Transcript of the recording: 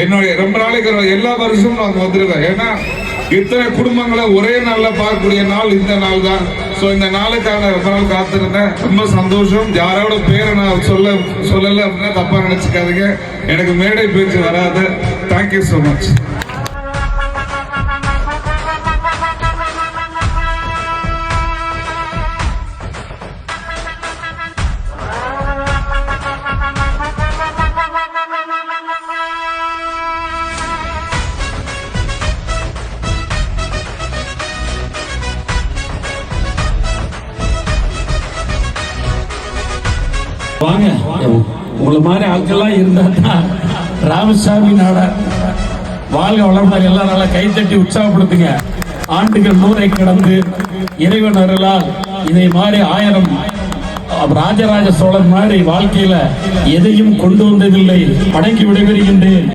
என்னுடைய ரொம்ப நாளைக்கு எல்லா வருஷமும் நான் வந்துருவேன். ஏன்னா இத்தனை குடும்பங்களை ஒரே நாள்ல பார்க்கக்கூடிய நாள் இந்த நாள் தான். ஸோ இந்த நாளுக்காக ரொம்ப நாள் காத்திருந்தேன். ரொம்ப சந்தோஷம். யாரோட பேரை நான் சொல்லலை அப்படின்னா தப்பா நினைச்சுக்காதீங்க. எனக்கு மேடை பேச்சு வராது. Thank you so much. வாங்க, உங்களை மாதிரி ஆட்கள்லாம் இருந்தா ராமசாமி நாட வாழ்க வளர்ந்தார். எல்லாம் நல்லா கைத்தட்டி உற்சாகப்படுத்துங்க. ஆண்டுகள் 100 கடந்து இறைவன் அருளால் இதை மாதிரி 1000 ராஜராஜ சோழன் மாதிரி வாழ்க்கையில எதையும் கொண்டு வந்ததில்லை. வணங்கி விடைபெறுகின்றேன்.